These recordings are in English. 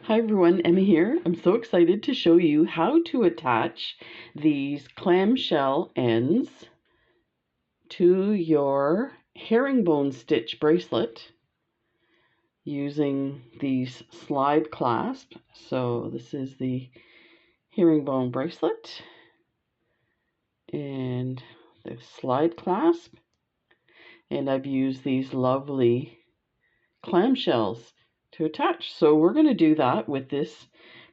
Hi everyone, Emma here. I'm so excited to show you how to attach these clamshell ends to your herringbone stitch bracelet using these slide clasp. So this is the herringbone bracelet and the slide clasp, and I've used these lovely clamshells to attach. So we're going to do that with this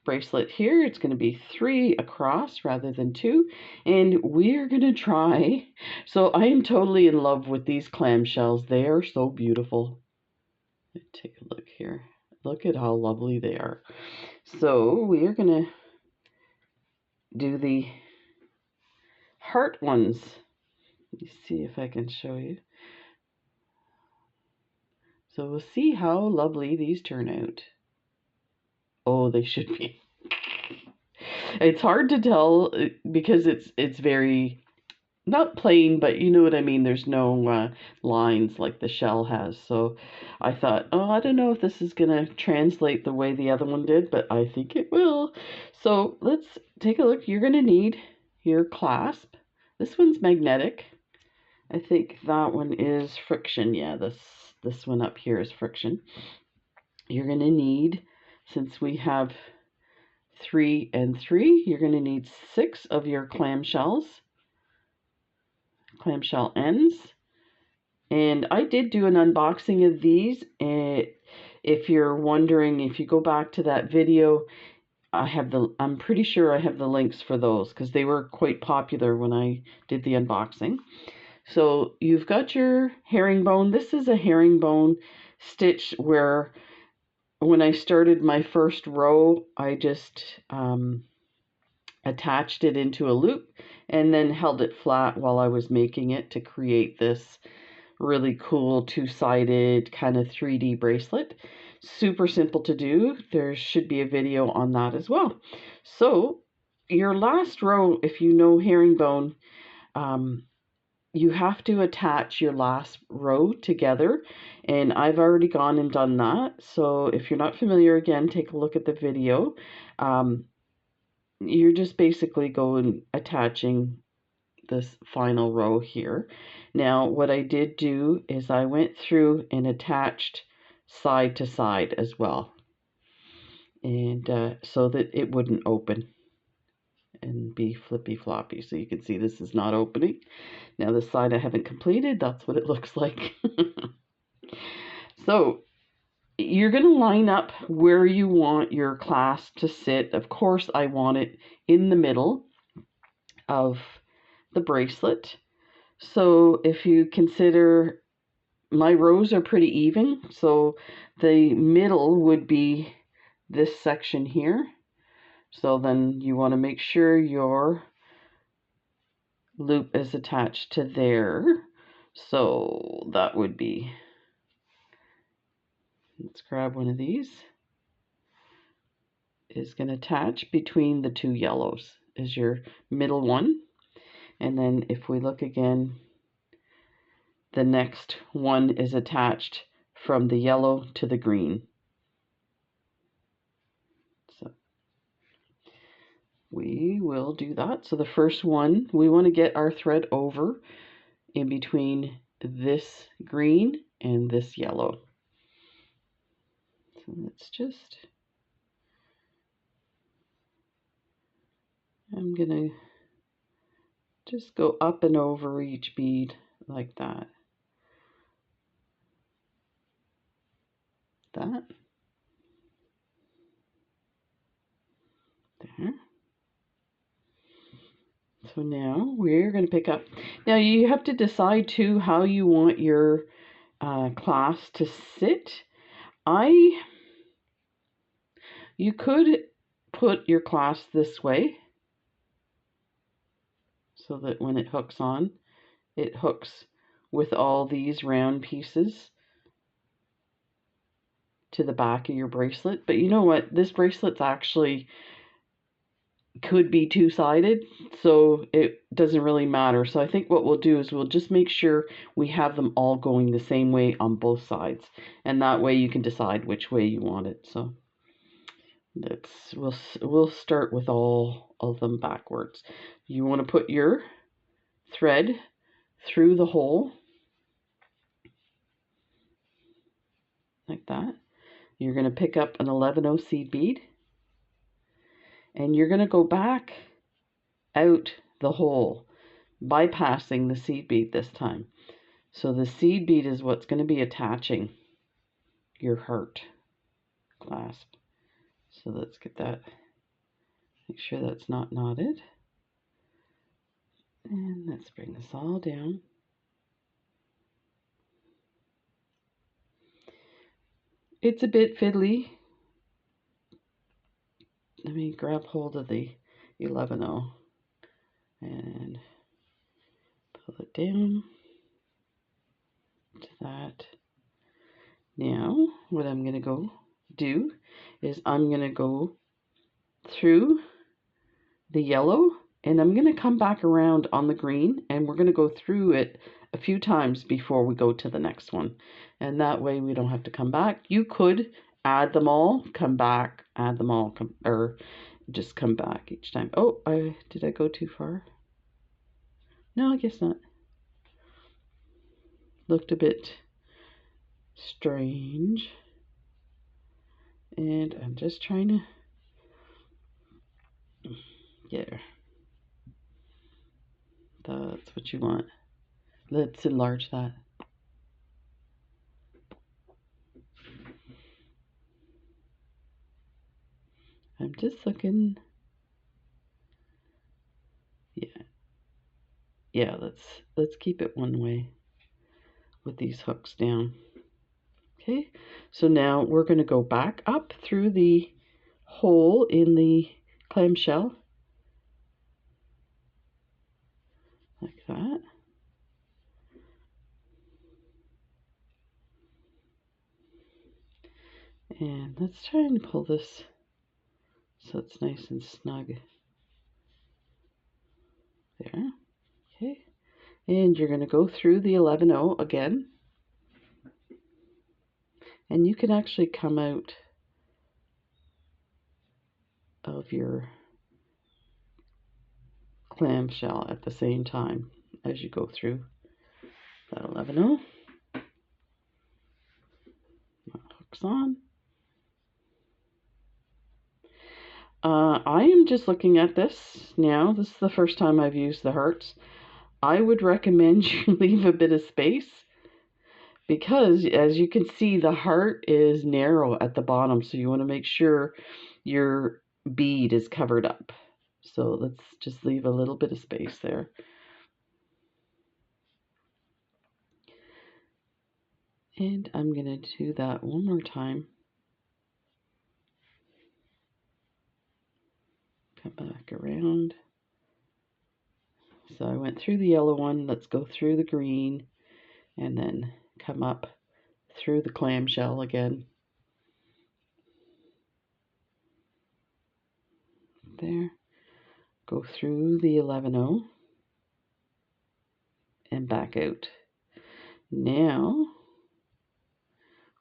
bracelet here. It's going to be 3 across rather than 2, and we're going to try. So I am totally in love with these clamshells. They are so beautiful. Take a look here. Look at how lovely they are. So we are going to do the heart ones. Let me see if I can show you. So we'll see how lovely these turn out. Oh, they should be. It's hard to tell because it's very, not plain, but you know what I mean. There's no lines like the shell has. So I thought, oh, I don't know if this is going to translate the way the other one did, but I think it will. So let's take a look. You're going to need your clasp. This one's magnetic. I think that one is friction. Yeah, this one up here is friction. You're going to need, since we have 3 and 3, you're going to need 6 of your clamshell ends. And I did do an unboxing of these. If you're wondering, if you go back to that video, I'm pretty sure I have the links for those because they were quite popular when I did the unboxing. So you've got your herringbone. This is a herringbone stitch where when I started my first row, I just attached it into a loop and then held it flat while I was making it to create this really cool two-sided kind of 3D bracelet. Super simple to do. There should be a video on that as well. So your last row, if you know herringbone, you have to attach your last row together, and I've already gone and done that. So if you're not familiar, again, take a look at the video. You're just basically going attaching this final row here. Now what I did do is I went through and attached side to side as well, and so that it wouldn't open and be flippy floppy. So you can see this is not opening. Now this side I haven't completed. That's what it looks like. So you're going to line up where you want your clasp to sit. Of course, I want it in the middle of the bracelet. So if you consider, my rows are pretty even, so the middle would be this section here. So then you want to make sure your loop is attached to there. So that would be, let's grab one of these, is going to attach between the 2 yellows is your middle one. And then if we look again, the next one is attached from the yellow to the green. So we will do that. So the first one, we want to get our thread over in between this green and this yellow. So let's just, I'm gonna just go up and over each bead like that. That. There. So now we're going to pick up. Now you have to decide too how you want your clasp to sit. You could put your clasp this way so that when it hooks on, it hooks with all these round pieces to the back of your bracelet. But you know what? This bracelet's actually could be two-sided, so it doesn't really matter. So I think what we'll do is we'll just make sure we have them all going the same way on both sides, and that way you can decide which way you want it. So We'll start with all of them backwards. You want to put your thread through the hole like that. You're going to pick up an 11/0 seed bead, and you're going to go back out the hole, bypassing the seed bead this time. So the seed bead is what's going to be attaching your heart clasp. So let's get that, make sure that's not knotted. And let's bring this all down. It's a bit fiddly. Let me grab hold of the 11/0 and pull it down to that. Now, what I'm going to go do is I'm going to go through the yellow, and I'm going to come back around on the green, and we're going to go through it a few times before we go to the next one. And that way we don't have to come back. You could add them all, come back, add them all, or just come back each time. Oh, did I go too far? No, I guess not. Looked a bit strange. And I'm just trying to, yeah, that's what you want. Let's enlarge that. I'm just looking. Yeah, let's keep it one way with these hooks down. Okay, so now we're going to go back up through the hole in the clamshell like that. And let's try and pull this so it's nice and snug. There. Okay. And you're going to go through the 11/0 again. And you can actually come out of your clamshell at the same time as you go through that 11/0. Hooks on. I am just looking at this now. This is the first time I've used the hearts. I would recommend you leave a bit of space, because as you can see, the heart is narrow at the bottom, so you want to make sure your bead is covered up. So let's just leave a little bit of space there. And I'm going to do that one more time. Come back around. So I went through the yellow one. Let's go through the green and then come up through the clamshell again. There. Go through the 11/0 and back out. Now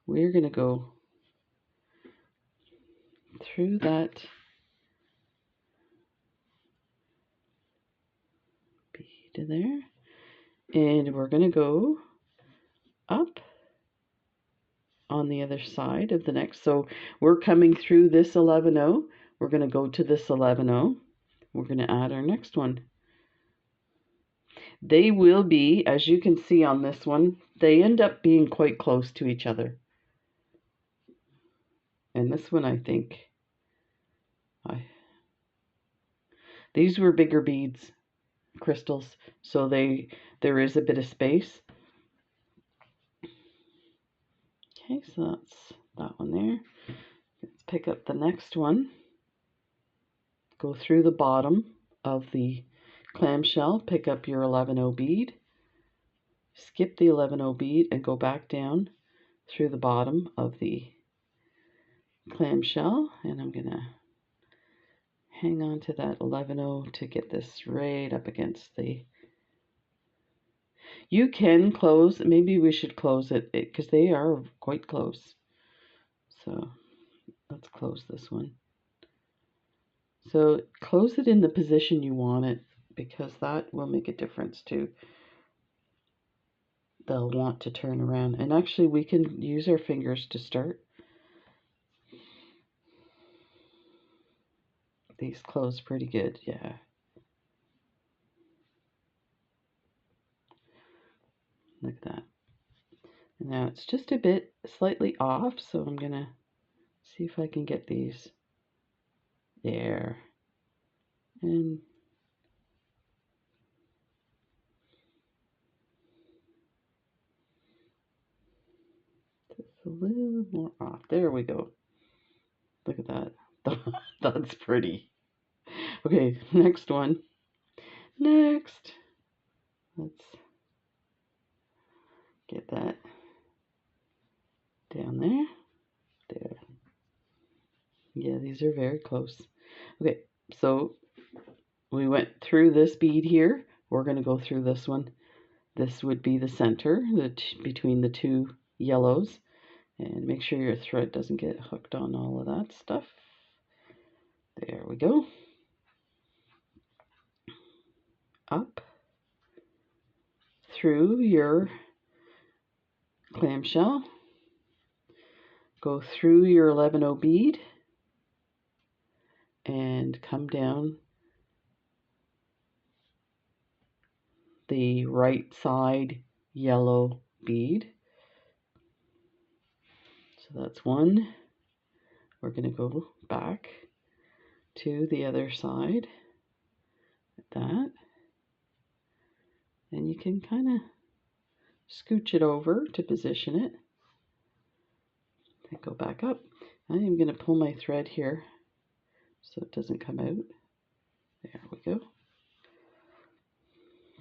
we're going to go through that bead there, and we're going to go up on the other side of the next. So we're coming through this 11/0. We're going to go to this 11/0. We're going to add our next one. They will be, as you can see on this one, they end up being quite close to each other. And this one, I think, these were bigger beads, crystals, so there is a bit of space. Okay, so that's that one there. Let's pick up the next one. Go through the bottom of the clamshell, pick up your 11/0 bead, skip the 11/0 bead and go back down through the bottom of the clamshell, and I'm going to hang on to that 11/0 to get this right up against the... You can close, maybe we should close it because they are quite close. So let's close this one. So close it in the position you want it, because that will make a difference too. They'll want to turn around. And actually we can use our fingers to start. These close pretty good, yeah. Like that. And now it's just a bit slightly off, so I'm gonna see if I can get these there. And just a little more off. There we go. Look at that. That's pretty. Okay, next one. Next. Let's get that down there. There. Yeah, these are very close. Okay, so we went through this bead here. We're going to go through this one. This would be the center between the two yellows. And make sure your thread doesn't get hooked on all of that stuff. There we go. Up through your clamshell. Go through your 11-0 bead and come down the right side yellow bead. So that's one. We're going to go back to the other side like that. And you can kind of scooch it over to position it. And go back up. I am going to pull my thread here so it doesn't come out. There we go.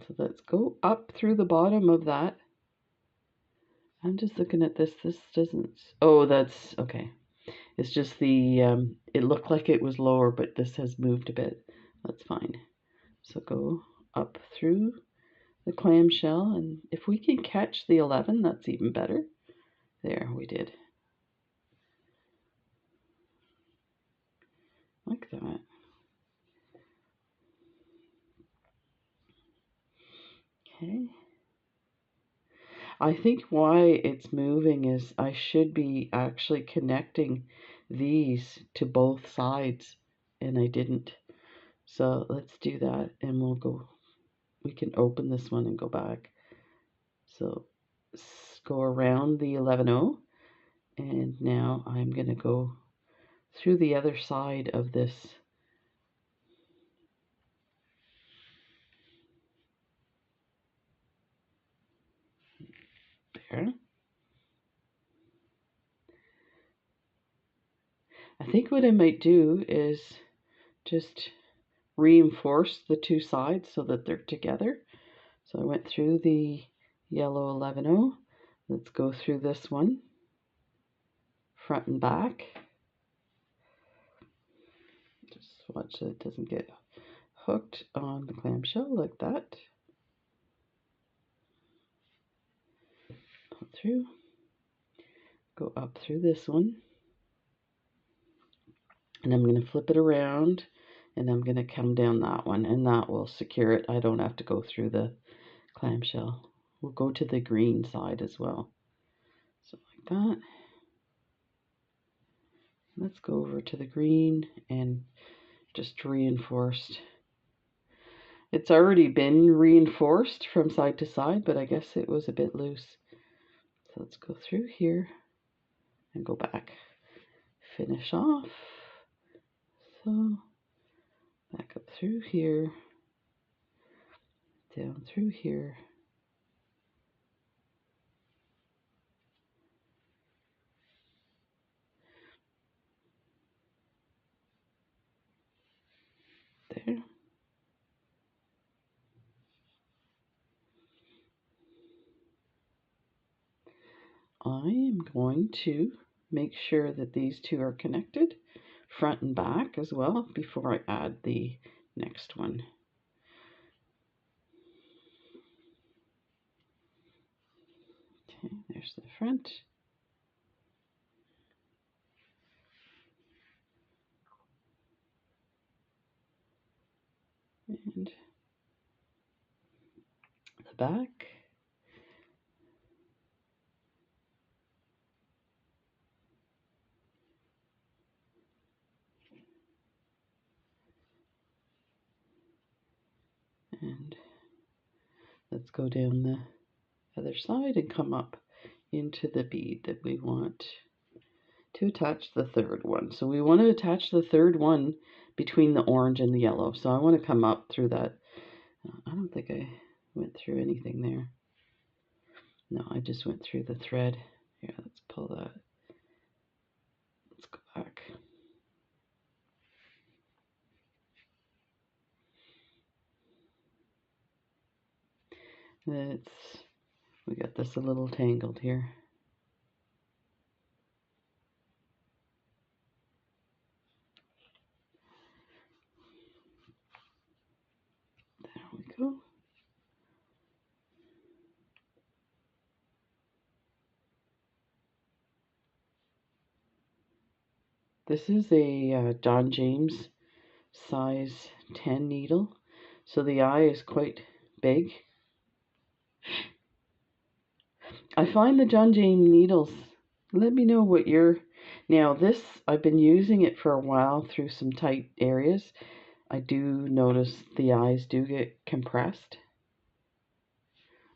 So let's go up through the bottom of that. I'm just looking at this. This doesn't... Oh, that's... Okay. It's just the... it looked like it was lower, but this has moved a bit. That's fine. So go up through the clamshell, and if we can catch the 11, that's even better. There, we did. Like that. Okay. I think why it's moving is I should be actually connecting these to both sides, and I didn't. So let's do that, and we'll go. We can open this one and go back. So go around the 11-0, and now I'm going to go through the other side of this. There. I think what I might do is just reinforce the two sides so that they're together. So I went through the yellow 11-0. Let's go through this one, front and back. Just watch that it doesn't get hooked on the clamshell like that. Pull through, go up through this one, and I'm going to flip it around, and I'm going to come down that one, and that will secure it. I don't have to go through the clamshell. We'll go to the green side as well. So like that. Let's go over to the green and just reinforced. It's already been reinforced from side to side, but I guess it was a bit loose. So let's go through here and go back. Finish off. So back up through here, down through here. There. I am going to make sure that these two are connected, front and back as well, before I add the next one. Okay, there's the front. And the back. And let's go down the other side and come up into the bead that we want to attach the third one. So we want to attach the third one between the orange and the yellow. So I want to come up through that. I don't think I went through anything there. No, I just went through the thread. Here, let's pull that. Let's go back. We got this a little tangled here. There we go. This is a John James size 10 needle, so the eye is quite big. I find the John James needles, let me know what you're, now this, I've been using it for a while through some tight areas. I do notice the eyes do get compressed,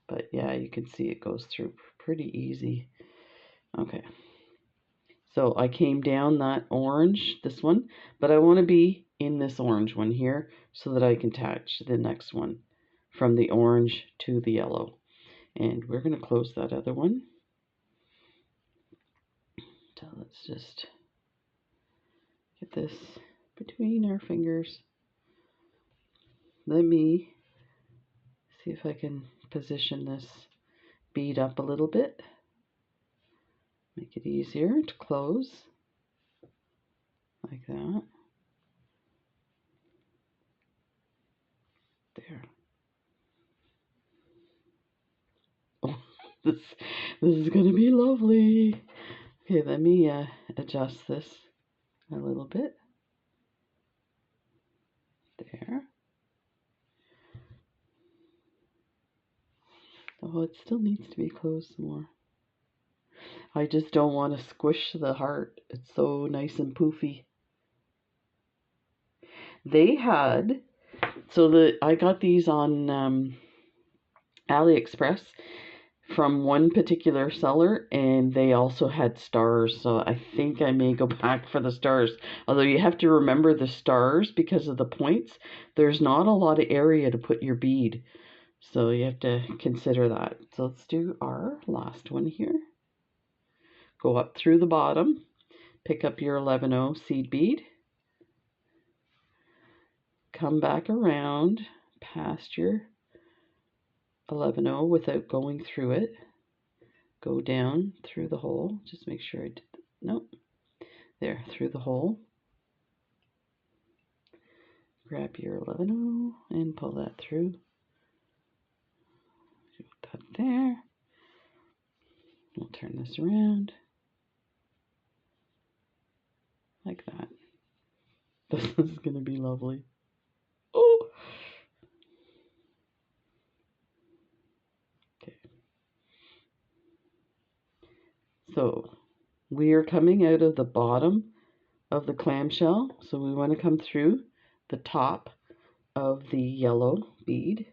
but yeah, you can see it goes through pretty easy. Okay. So I came down that orange, this one, but I want to be in this orange one here so that I can attach the next one from the orange to the yellow. And we're going to close that other one. So let's just get this between our fingers. Let me see if I can position this bead up a little bit. Make it easier to close, like that. There. Oh, this is going to be lovely. Okay, let me adjust this a little bit. There. Oh, it still needs to be closed some more. I just don't want to squish the heart. It's so nice and poofy. They had, so I got these on AliExpress from one particular seller, and they also had stars, so I think I may go back for the stars. Although you have to remember the stars, because of the points, there's not a lot of area to put your bead, so you have to consider that. So let's do our last one here. Go up through the bottom, pick up your 11/0 seed bead, come back around past your 11/0 without going through it. Go down through the hole. Just make sure I did, nope, there, through the hole. Grab your 11/0 and pull that through. Put that there. We'll turn this around like that. This is going to be lovely. Oh! Okay. So we are coming out of the bottom of the clamshell, so we want to come through the top of the yellow bead.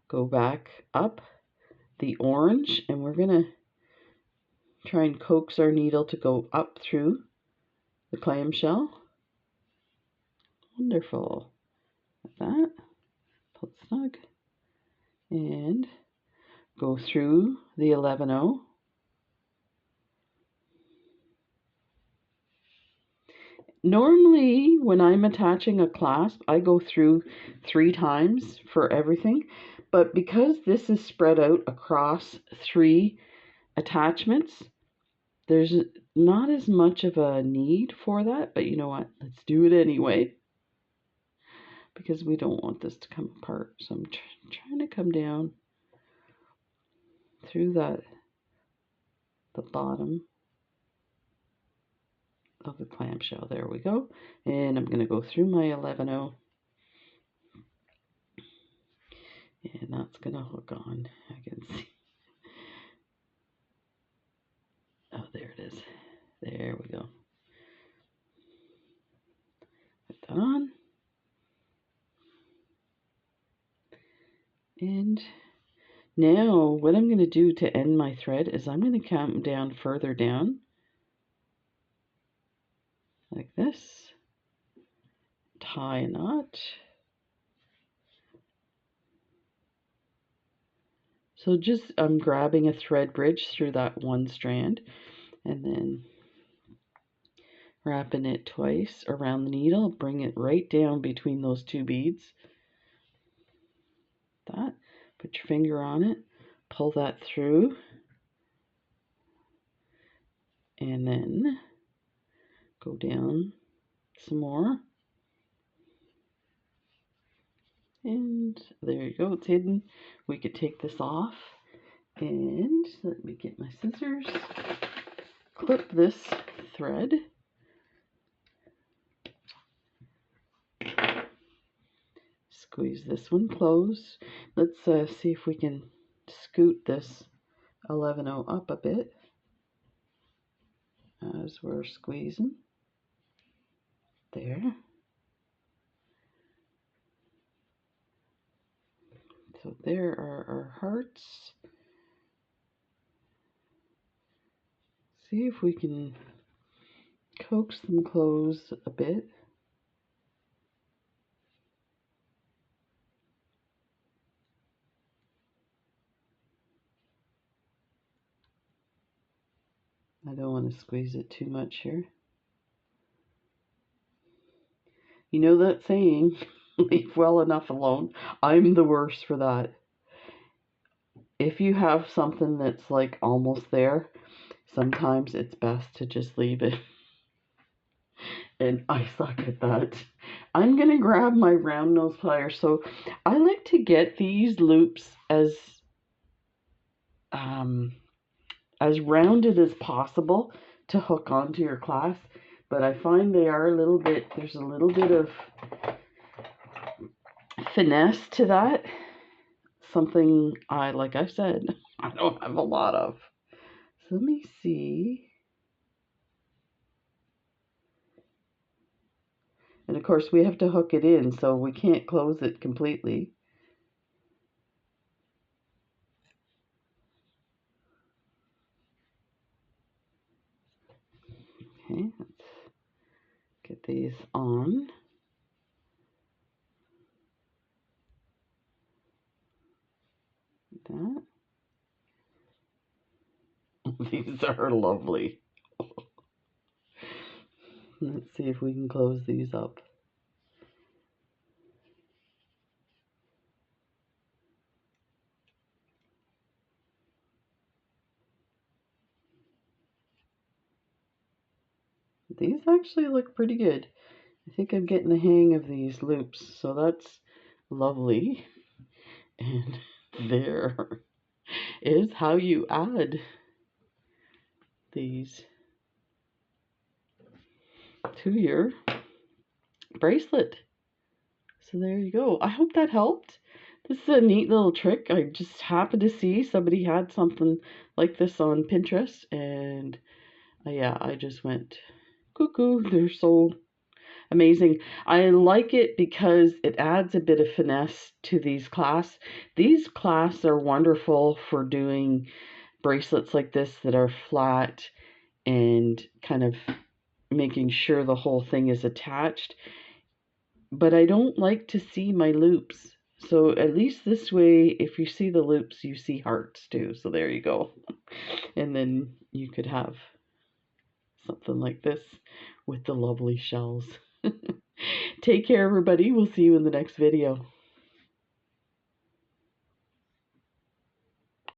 Go back up the orange, and we're going to try and coax our needle to go up through the clamshell. Wonderful. Like that. Pull it snug. And go through the 11/0. Normally, when I'm attaching a clasp, I go through 3 times for everything. But because this is spread out across 3 attachments, there's not as much of a need for that. But you know what? Let's do it anyway, because we don't want this to come apart. So I'm trying to come down through the bottom of the clamshell. There we go. And I'm going to go through my 11/0. And that's going to hook on. I can see. Oh, there it is. There we go. Put that on. And now what I'm going to do to end my thread is I'm going to come down further down. Like this. Tie a knot. So just I'm grabbing a thread bridge through that one strand and then wrapping it twice around the needle, bring it right down between those two beads. That, put your finger on it, pull that through, and then go down some more. And there you go, it's hidden. We could take this off. And let me get my scissors. Clip this thread. Squeeze this one closed. Let's see if we can scoot this 11/0 up a bit as we're squeezing. There. So there are our hearts. See if we can coax them closed a bit. I don't want to squeeze it too much here. You know that saying, leave well enough alone? I'm the worst for that. If you have something that's like almost there, sometimes it's best to just leave it. And I suck at that. I'm going to grab my round nose pliers. So I like to get these loops as rounded as possible to hook onto your clasp. But I find they are a little bit, there's a little bit of finesse to that. Something like I said, I don't have a lot of. So let me see. And of course we have to hook it in, so we can't close it completely. Okay, let's get these on. That. These are lovely. Let's see if we can close these up. These actually look pretty good. I think I'm getting the hang of these loops, so that's lovely. And there is how you add these to your bracelet. So there you go. I hope that helped. This is a neat little trick. I just happened to see somebody had something like this on Pinterest, and yeah, I just went cuckoo. They're so amazing. I like it because it adds a bit of finesse to these clasps. These clasps are wonderful for doing bracelets like this that are flat and kind of making sure the whole thing is attached. But I don't like to see my loops. So at least this way, if you see the loops, you see hearts too. So there you go. And then you could have something like this with the lovely shells. Take care, everybody. We'll see you in the next video.